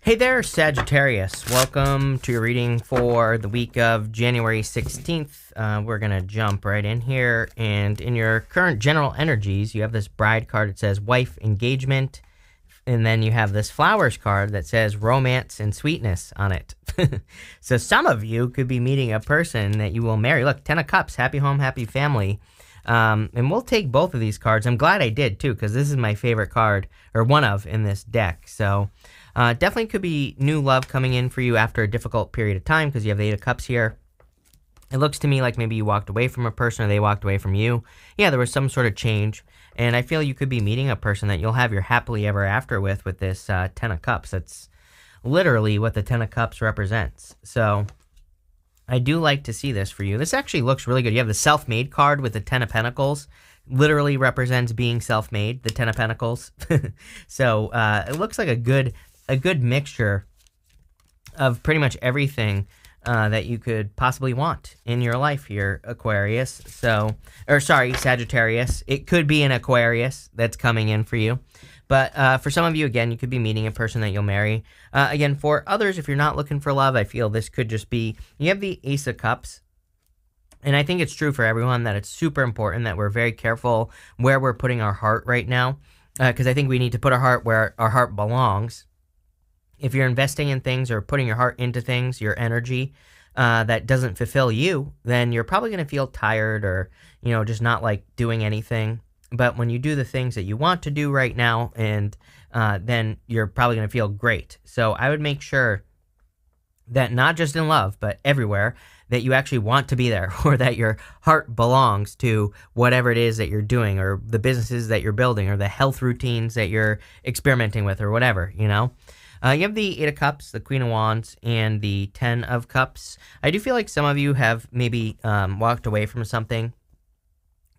Hey there, Sagittarius. Welcome to your reading for the week of January 16th. We're going to jump right in here. And in your current general energies, you have this bride card that says wife engagement. And then you have this flowers card that says romance and sweetness on it. So some of you could be meeting a person that you will marry. Look, 10 of Cups, happy home, happy family. And we'll take both of these cards. I'm glad I did, too, because this is my favorite card, or one of, in this deck. So definitely could be new love coming in for you after a difficult period of time, because you have the 8 of Cups here. It looks to me like maybe you walked away from a person or they walked away from you. Yeah, there was some sort of change. And I feel you could be meeting a person that you'll have your happily ever after with this 10 of Cups. That's literally what the 10 of Cups represents. So I do like to see this for you. This actually looks really good. You have the self-made card with the 10 of Pentacles. Literally represents being self-made, the 10 of Pentacles. So it looks like a good mixture of pretty much everything that you could possibly want in your life here, Aquarius. Sagittarius. It could be an Aquarius that's coming in for you. But for some of you, again, you could be meeting a person that you'll marry. Again, for others, if you're not looking for love, I feel this could just be, you have the Ace of Cups. And I think it's true for everyone that it's super important that we're very careful where we're putting our heart right now. Because I think we need to put our heart where our heart belongs. If you're investing in things or putting your heart into things, your energy, that doesn't fulfill you, then you're probably going to feel tired or, just not like doing anything. But when you do the things that you want to do right now, and then you're probably going to feel great. So I would make sure that not just in love, but everywhere, that you actually want to be there, or that your heart belongs to whatever it is that you're doing, or the businesses that you're building, or the health routines that you're experimenting with, or whatever, You have the 8 of Cups, the Queen of Wands, and the 10 of Cups. I do feel like some of you have maybe walked away from something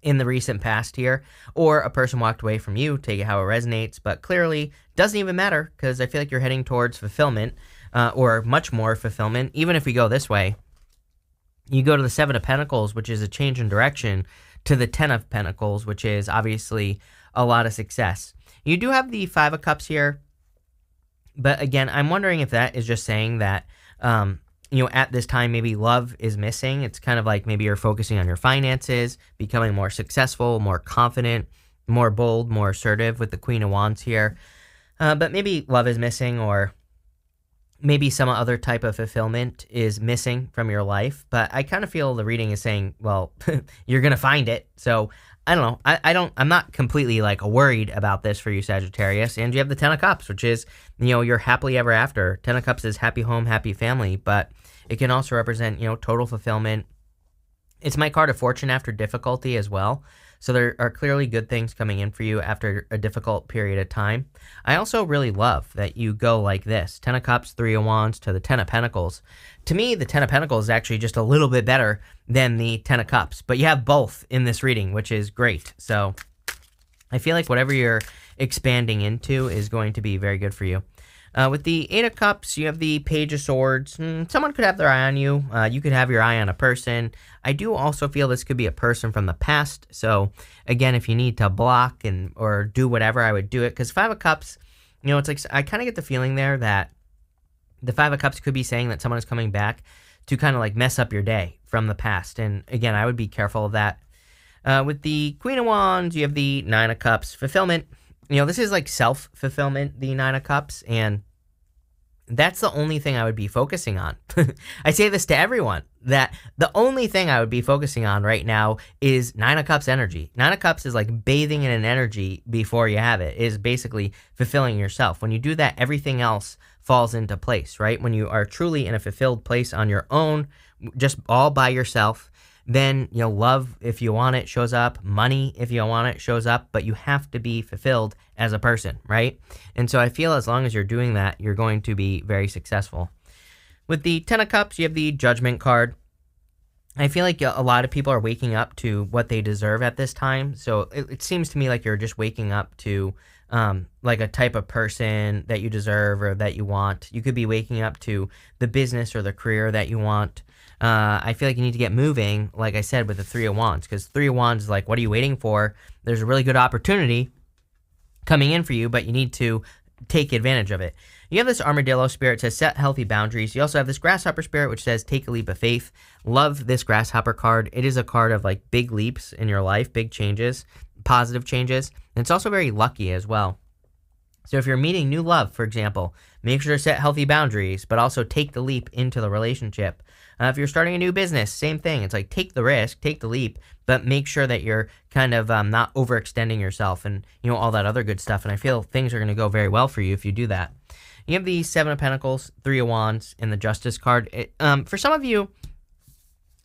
in the recent past here, or a person walked away from you, take it how it resonates, but clearly doesn't even matter, because I feel like you're heading towards fulfillment, or much more fulfillment. Even if we go this way, you go to the 7 of Pentacles, which is a change in direction, to the 10 of Pentacles, which is obviously a lot of success. You do have the 5 of Cups here, but again, I'm wondering if that is just saying that, at this time, maybe love is missing. It's kind of like maybe you're focusing on your finances, becoming more successful, more confident, more bold, more assertive with the Queen of Wands here. But maybe love is missing, or maybe some other type of fulfillment is missing from your life. But I kind of feel the reading is saying, well, you're going to find it. So I don't know. I'm not completely worried about this for you, Sagittarius. And you have the 10 of Cups, which is, your happily ever after. 10 of Cups is happy home, happy family, but it can also represent, total fulfillment. It's my card of fortune after difficulty as well. So there are clearly good things coming in for you after a difficult period of time. I also really love that you go like this. 10 of Cups, 3 of Wands to the 10 of Pentacles. To me, the 10 of Pentacles is actually just a little bit better than the 10 of Cups. But you have both in this reading, which is great. So I feel like whatever you're expanding into is going to be very good for you. With the 8 of Cups, you have the Page of Swords. Someone could have their eye on you. You could have your eye on a person. I do also feel this could be a person from the past. So, again, if you need to block or do whatever, I would do it. Because 5 of Cups, it's like I kind of get the feeling there that the 5 of Cups could be saying that someone is coming back to kind of mess up your day from the past. And, again, I would be careful of that. With the Queen of Wands, you have the 9 of Cups. Fulfillment. This is self-fulfillment, the 9 of Cups, and that's the only thing I would be focusing on. I say this to everyone, that the only thing I would be focusing on right now is 9 of Cups energy. 9 of Cups is like bathing in an energy before you have it, is basically fulfilling yourself. When you do that, everything else falls into place, right? When you are truly in a fulfilled place on your own, just all by yourself, then love, if you want it, shows up. Money, if you want it, shows up. But you have to be fulfilled as a person, right? And so I feel as long as you're doing that, you're going to be very successful. With the 10 of Cups, you have the Judgment card. I feel like a lot of people are waking up to what they deserve at this time. So it seems to me like you're just waking up to a type of person that you deserve or that you want. You could be waking up to the business or the career that you want. I feel like you need to get moving, like I said, with the 3 of Wands, because 3 of Wands is like, what are you waiting for? There's a really good opportunity coming in for you, but you need to take advantage of it. You have this armadillo spirit that says set healthy boundaries. You also have this grasshopper spirit, which says take a leap of faith. Love this grasshopper card. It is a card of like big leaps in your life, big changes, positive changes. And it's also very lucky as well. So if you're meeting new love, for example, make sure to set healthy boundaries, but also take the leap into the relationship. If you're starting a new business, same thing. It's like take the risk, take the leap, but make sure that you're kind of not overextending yourself and, all that other good stuff. And I feel things are going to go very well for you if you do that. You have the Seven of Pentacles, Three of Wands, and the Justice card. For some of you,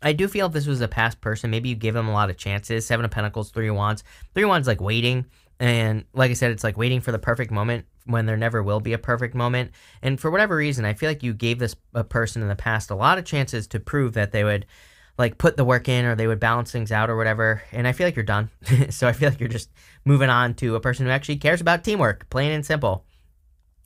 I do feel if this was a past person, maybe you gave them a lot of chances. Seven of Pentacles, Three of Wands. Three of Wands like waiting. And like I said, it's like waiting for the perfect moment when there never will be a perfect moment. And for whatever reason, I feel like you gave this a person in the past a lot of chances to prove that they would like put the work in or they would balance things out or whatever. And I feel like you're done. So I feel like you're just moving on to a person who actually cares about teamwork, plain and simple.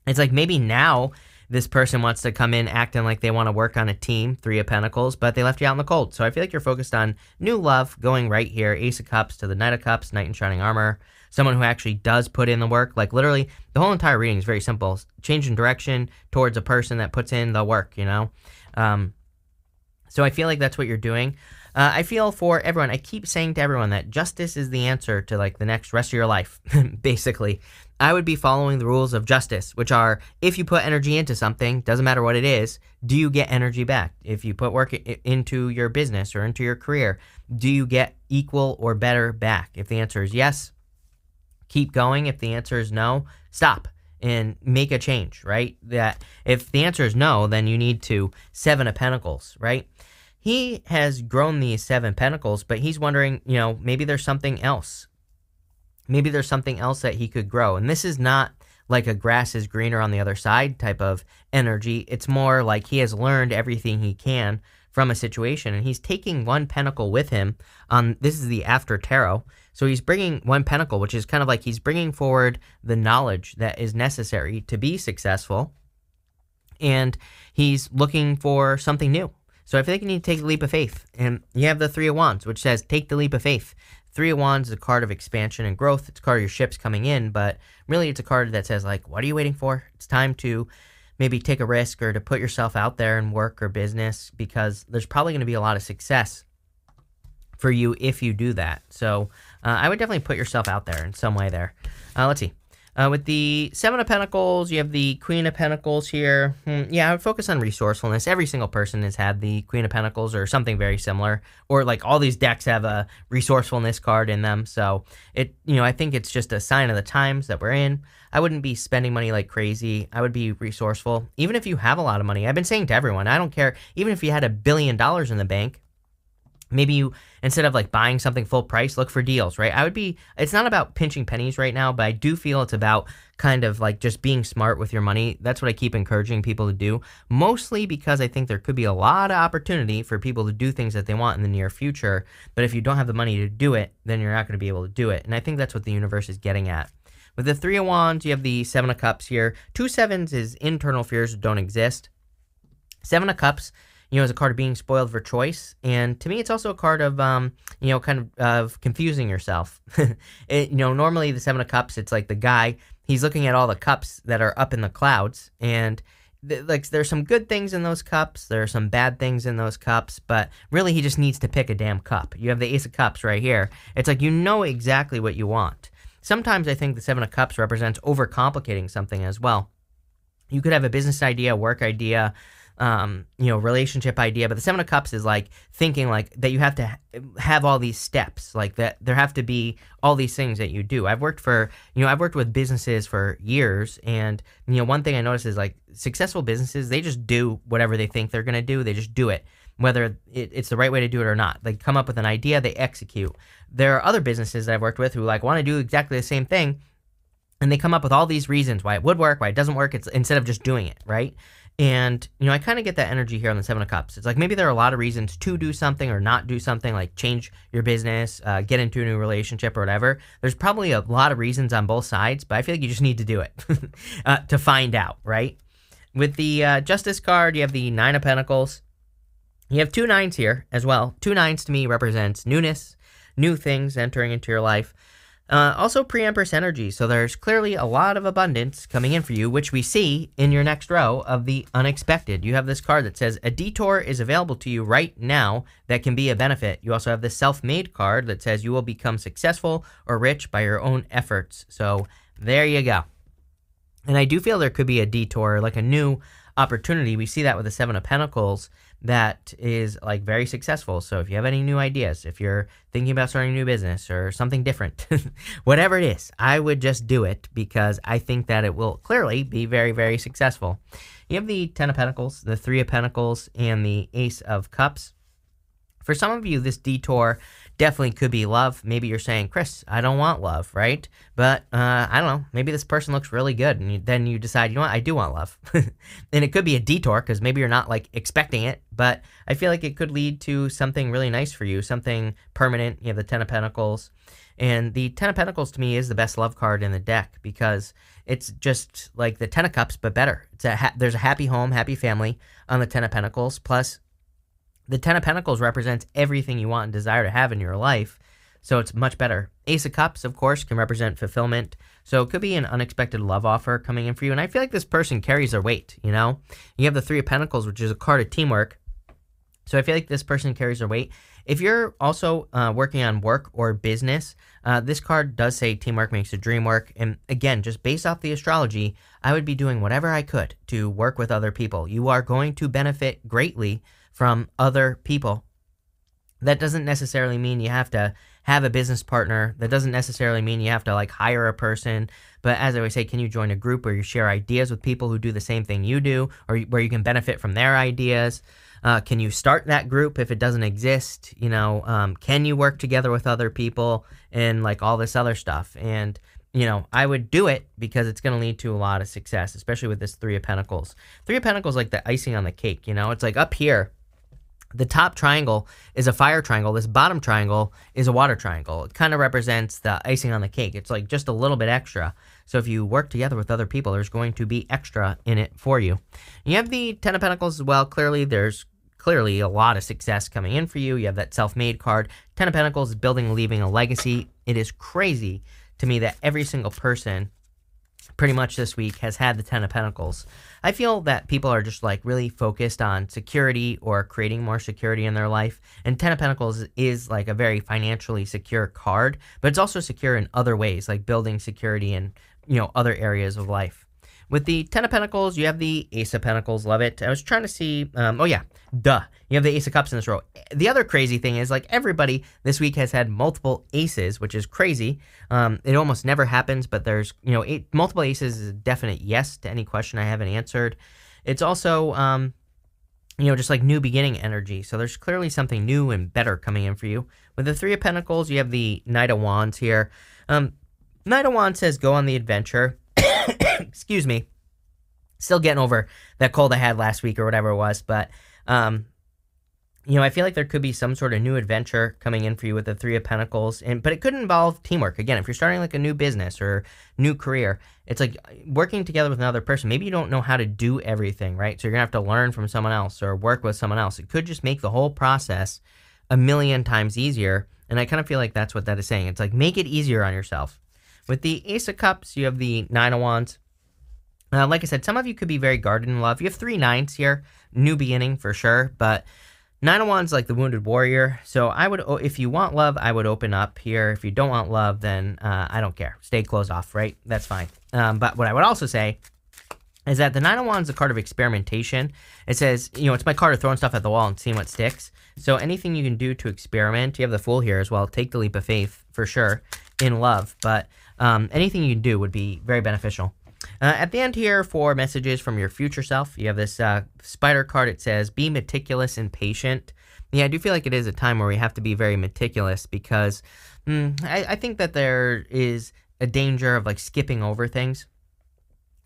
It's like maybe now this person wants to come in acting like they want to work on a team, Three of Pentacles, but they left you out in the cold. So I feel like you're focused on new love going right here. Ace of Cups to the Knight of Cups, Knight in Shining Armor. Someone who actually does put in the work. Like literally, the whole entire reading is very simple. Changing direction towards a person that puts in the work, So I feel like that's what you're doing. I feel for everyone, I keep saying to everyone that justice is the answer to like the next rest of your life, basically. I would be following the rules of justice, which are if you put energy into something, doesn't matter what it is, do you get energy back? If you put work into your business or into your career, do you get equal or better back? If the answer is yes, keep going. If the answer is no, stop and make a change, right? That if the answer is no, then you need to Seven of Pentacles, right? He has grown these Seven Pentacles, but he's wondering, maybe there's something else. Maybe there's something else that he could grow. And this is not like a grass is greener on the other side type of energy. It's more like he has learned everything he can from a situation. And he's taking one pentacle with him. This is the After Tarot. So he's bringing one pentacle, which is kind of like he's bringing forward the knowledge that is necessary to be successful. And he's looking for something new. So I feel like you need to take a leap of faith. And you have the Three of Wands, which says take the leap of faith. Three of Wands is a card of expansion and growth. It's a card of your ships coming in, but really it's a card that says, like, what are you waiting for? It's time to maybe take a risk or to put yourself out there in work or business because there's probably going to be a lot of success for you if you do that. So I would definitely put yourself out there in some way there. Let's see. With the Seven of Pentacles, you have the Queen of Pentacles here. Yeah, I would focus on resourcefulness. Every single person has had the Queen of Pentacles or something very similar. Or like all these decks have a resourcefulness card in them. So I think it's just a sign of the times that we're in. I wouldn't be spending money like crazy. I would be resourceful. Even if you have a lot of money. I've been saying to everyone, I don't care. Even if you had $1 billion in the bank, maybe you, instead of like buying something full price, look for deals, right? It's not about pinching pennies right now, but I do feel it's about kind of like just being smart with your money. That's what I keep encouraging people to do, mostly because I think there could be a lot of opportunity for people to do things that they want in the near future. But if you don't have the money to do it, then you're not going to be able to do it. And I think that's what the universe is getting at. With the Three of Wands, you have the Seven of Cups here. 2 sevens is internal fears that don't exist. Seven of Cups, is a card of being spoiled for choice. And to me, it's also a card of, kind of confusing yourself. Normally the Seven of Cups, it's like the guy, he's looking at all the cups that are up in the clouds. And there's some good things in those cups. There are some bad things in those cups. But really, he just needs to pick a damn cup. You have the Ace of Cups right here. It's like exactly what you want. Sometimes I think the Seven of Cups represents overcomplicating something as well. You could have a business idea, work idea, relationship idea, but the Seven of Cups is like thinking like that you have to have all these steps, like that there have to be all these things that you do. I've worked with businesses for years, and one thing I noticed is like successful businesses, they just do whatever they think they're going to do. They just do it, whether it's the right way to do it or not. They come up with an idea, they execute. There are other businesses that I've worked with who like want to do exactly the same thing, and they come up with all these reasons why it would work, why it doesn't work. It's instead of just doing it, right? And, I kind of get that energy here on the Seven of Cups. It's like maybe there are a lot of reasons to do something or not do something, like change your business, get into a new relationship or whatever. There's probably a lot of reasons on both sides, but I feel like you just need to do it to find out, right? With the Justice card, you have the Nine of Pentacles. You have 2 nines here as well. 2 nines to me represents newness, new things entering into your life. Also, pre-empress energy. So there's clearly a lot of abundance coming in for you, which we see in your next row of the unexpected. You have this card that says a detour is available to you right now that can be a benefit. You also have this self-made card that says you will become successful or rich by your own efforts. So there you go. And I do feel there could be a detour, like a new opportunity. We see that with the Seven of Pentacles that is like very successful. So if you have any new ideas, if you're thinking about starting a new business or something different, whatever it is, I would just do it because I think that it will clearly be very, very successful. You have the Ten of Pentacles, the Three of Pentacles, and the Ace of Cups. For some of you, this detour definitely could be love. Maybe you're saying, Chris, I don't want love, right? But I don't know. Maybe this person looks really good. And then you decide, you know what? I do want love. And it could be a detour because maybe you're not like expecting it. But I feel like it could lead to something really nice for you, something permanent. You have the Ten of Pentacles. And the Ten of Pentacles to me is the best love card in the deck because it's just like the Ten of Cups, but better. There's a happy home, happy family on the Ten of Pentacles. Plus, the Ten of Pentacles represents everything you want and desire to have in your life, so it's much better. Ace of Cups, of course, can represent fulfillment, so it could be an unexpected love offer coming in for you, and I feel like this person carries their weight, you know? You have the Three of Pentacles, which is a card of teamwork, so I feel like this person carries their weight. If you're also working on work or business, this card does say teamwork makes the dream work, and again, just based off the astrology, I would be doing whatever I could to work with other people. You are going to benefit greatly from other people. That doesn't necessarily mean you have to have a business partner. That doesn't necessarily mean you have to like hire a person. But as I always say, can you join a group where you share ideas with people who do the same thing you do, or where you can benefit from their ideas? Can you start that group if it doesn't exist? You know, can you work together with other people and like all this other stuff? And you know, I would do it because it's going to lead to a lot of success, especially with this Three of Pentacles. Three of Pentacles like the icing on the cake, you know? It's like up here, the top triangle is a fire triangle. This bottom triangle is a water triangle. It kind of represents the icing on the cake. It's like just a little bit extra. So if you work together with other people, there's going to be extra in it for you. You have the Ten of Pentacles as well. Clearly, there's clearly a lot of success coming in for you. You have that self-made card. Ten of Pentacles is building and leaving a legacy. It is crazy to me that every single person pretty much this week has had the Ten of Pentacles. I feel that people are just like really focused on security or creating more security in their life. And Ten of Pentacles is like a very financially secure card, but it's also secure in other ways, like building security in, you know, other areas of life. With the Ten of Pentacles, you have the Ace of Pentacles. Love it. I was trying to see, oh yeah, duh. You have the Ace of Cups in this row. The other crazy thing is, like, everybody this week has had multiple aces, which is crazy. It almost never happens, but there's, you know, multiple aces is a definite yes to any question I haven't answered. It's also, you know, just like new beginning energy. So there's clearly something new and better coming in for you. With the Three of Pentacles, you have the Knight of Wands here. Knight of Wands says go on the adventure. Excuse me. Still getting over that cold I had last week or whatever it was, but you know, I feel like there could be some sort of new adventure coming in for you with the Three of Pentacles, but it could involve teamwork. Again, if you're starting like a new business or new career, it's like working together with another person. Maybe you don't know how to do everything, right? So you're gonna have to learn from someone else or work with someone else. It could just make the whole process a million times easier, and I kind of feel like that's what that is saying. It's like make it easier on yourself. With the Ace of Cups, you have the Nine of Wands. Like I said, some of you could be very guarded in love. You have 3 nines here, new beginning for sure, but Nine of Wands like the wounded warrior. So I would, if you want love, I would open up here. If you don't want love, then I don't care. Stay closed off, right? That's fine. But what I would also say is that the Nine of Wands is a card of experimentation. It says, you know, it's my card of throwing stuff at the wall and seeing what sticks. So anything you can do to experiment, you have the Fool here as well. Take the leap of faith for sure in love, but anything you can do would be very beneficial. At the end here for messages from your future self, you have this spider card. It says, be meticulous and patient. Yeah, I do feel like it is a time where we have to be very meticulous because I think that there is a danger of like skipping over things.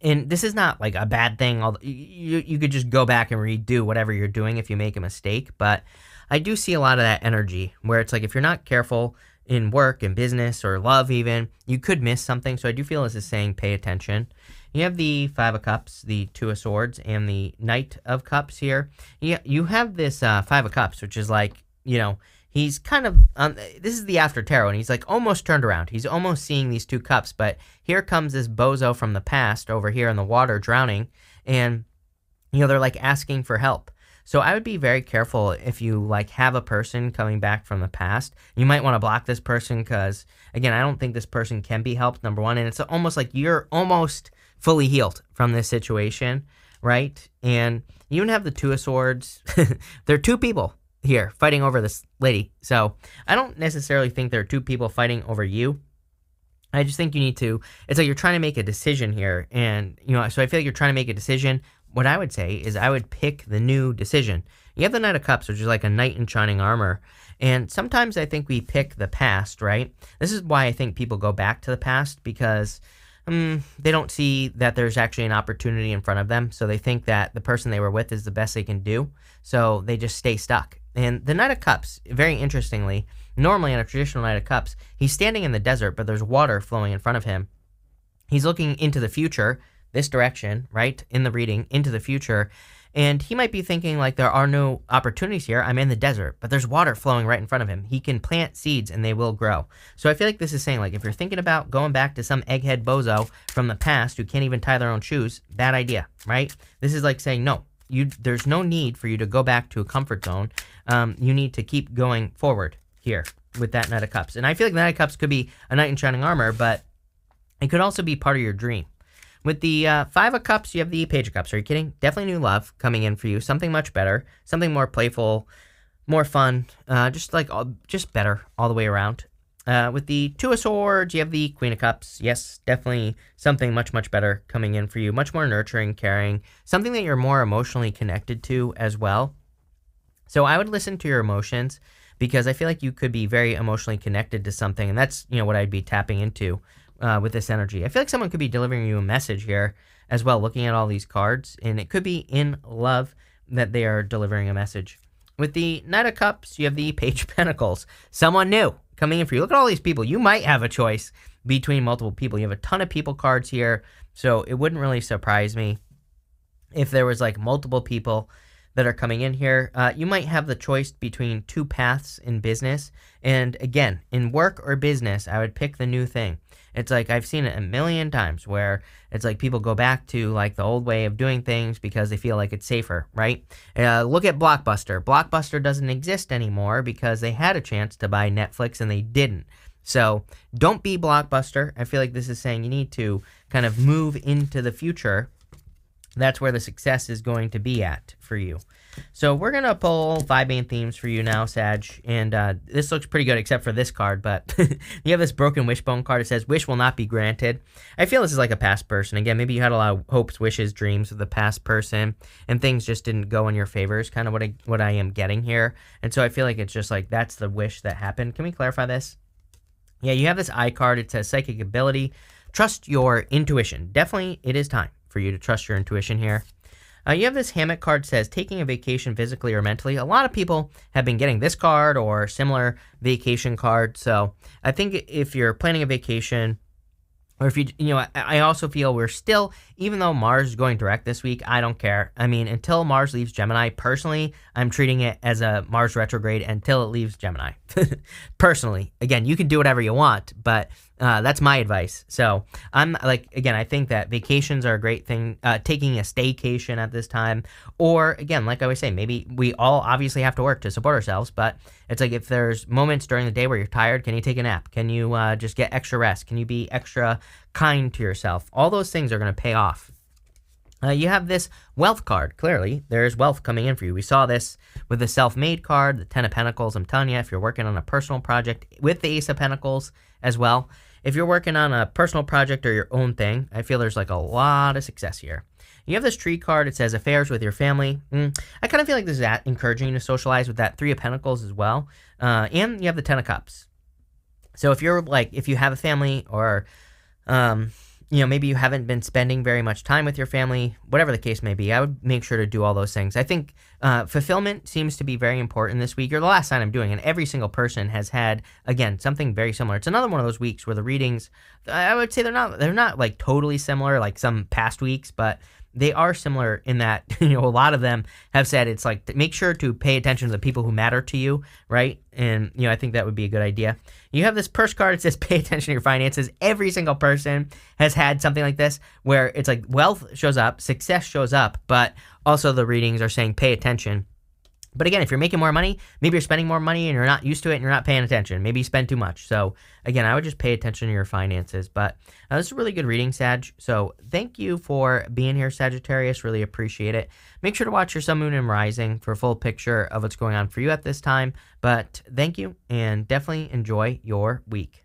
And this is not like a bad thing. You could just go back and redo whatever you're doing if you make a mistake. But I do see a lot of that energy where it's like if you're not careful in work and business or love even, you could miss something. So I do feel this is saying pay attention. You have the Five of Cups, the Two of Swords, and the Knight of Cups here. You have this Five of Cups, which is like, you know, he's kind of, this is the after tarot, and he's like almost turned around. He's almost seeing these two cups, but here comes this bozo from the past over here in the water drowning, and, they're like asking for help. So I would be very careful if you like have a person coming back from the past. You might want to block this person because, again, I don't think this person can be helped, number one, and it's almost like you're almost fully healed from this situation, right? And you even have the Two of Swords. There are two people here fighting over this lady. So I don't necessarily think there are two people fighting over you. I just think you need to, it's like you're trying to make a decision here. And, so I feel like you're trying to make a decision. What I would say is I would pick the new decision. You have the Knight of Cups, which is like a knight in shining armor. And sometimes I think we pick the past, right? This is why I think people go back to the past, because they don't see that there's actually an opportunity in front of them. So they think that the person they were with is the best they can do. So they just stay stuck. And the Knight of Cups, very interestingly, normally on a traditional Knight of Cups, he's standing in the desert, but there's water flowing in front of him. He's looking into the future, this direction, right, in the reading, into the future. And he might be thinking, like, there are no opportunities here. I'm in the desert, but there's water flowing right in front of him. He can plant seeds and they will grow. So I feel like this is saying, like, if you're thinking about going back to some egghead bozo from the past who can't even tie their own shoes, bad idea, right? This is like saying, no, there's no need for you to go back to a comfort zone. You need to keep going forward here with that Knight of Cups. And I feel like the Knight of Cups could be a knight in shining armor, but it could also be part of your dream. With the Five of Cups, you have the Page of Cups. Are you kidding? Definitely new love coming in for you. Something much better. Something more playful, more fun. Just better all the way around. With the Two of Swords, you have the Queen of Cups. Yes, definitely something much, much better coming in for you. Much more nurturing, caring. Something that you're more emotionally connected to as well. So I would listen to your emotions, because I feel like you could be very emotionally connected to something. And that's, what I'd be tapping into with this energy. I feel like someone could be delivering you a message here as well, looking at all these cards. And it could be in love that they are delivering a message. With the Knight of Cups, you have the Page of Pentacles. Someone new coming in for you. Look at all these people. You might have a choice between multiple people. You have a ton of people cards here. So it wouldn't really surprise me if there was like multiple people that are coming in here. You might have the choice between two paths in business. And again, in work or business, I would pick the new thing. It's like I've seen it a million times where it's like people go back to like the old way of doing things because they feel like it's safer, right? Look at Blockbuster. Blockbuster doesn't exist anymore because they had a chance to buy Netflix and they didn't. So don't be Blockbuster. I feel like this is saying you need to kind of move into the future. That's where the success is going to be at for you. So we're going to pull 5 main themes for you now, Sag. And this looks pretty good except for this card. But you have this broken wishbone card. It says, wish will not be granted. I feel this is like a past person. Again, maybe you had a lot of hopes, wishes, dreams with the past person. And things just didn't go in your favor is kind of what I am getting here. And so I feel like it's just like that's the wish that happened. Can we clarify this? Yeah, you have this eye card. It says psychic ability. Trust your intuition. Definitely it is time for you to trust your intuition here. You have this hammock card says taking a vacation physically or mentally. A lot of people have been getting this card or similar vacation card. So I think if you're planning a vacation, or if I also feel we're still, even though Mars is going direct this week, I don't care. I mean, until Mars leaves Gemini, personally, I'm treating it as a Mars retrograde until it leaves Gemini. Personally. Again, you can do whatever you want, but that's my advice. So I'm like, again, I think that vacations are a great thing. Taking a staycation at this time, or again, like I always say, maybe we all obviously have to work to support ourselves, but it's like if there's moments during the day where you're tired, can you take a nap? Can you just get extra rest? Can you be extra kind to yourself? All those things are going to pay off. You have this wealth card. Clearly, there's wealth coming in for you. We saw this with the self-made card, the 10 of Pentacles. I'm telling you, if you're working on a personal project with the Ace of Pentacles as well, if you're working on a personal project or your own thing, I feel there's like a lot of success here. You have this tree card. It says affairs with your family. I kind of feel like this is encouraging you to socialize with that 3 of Pentacles as well. And you have the 10 of Cups. So if you're like, if you have a family or, maybe you haven't been spending very much time with your family, whatever the case may be, I would make sure to do all those things. I think fulfillment seems to be very important this week. You're the last sign I'm doing, and every single person has had, again, something very similar. It's another one of those weeks where the readings, I would say they're not like totally similar like some past weeks, but they are similar in that, a lot of them have said it's like, make sure to pay attention to the people who matter to you, right? And, I think that would be a good idea. You have this purse card. It says, pay attention to your finances. Every single person has had something like this where it's like wealth shows up, success shows up, but also the readings are saying, pay attention. But again, if you're making more money, maybe you're spending more money and you're not used to it and you're not paying attention. Maybe you spend too much. So again, I would just pay attention to your finances. But this is a really good reading, Sag. So thank you for being here, Sagittarius. Really appreciate it. Make sure to watch your sun, moon, and rising for a full picture of what's going on for you at this time. But thank you, and definitely enjoy your week.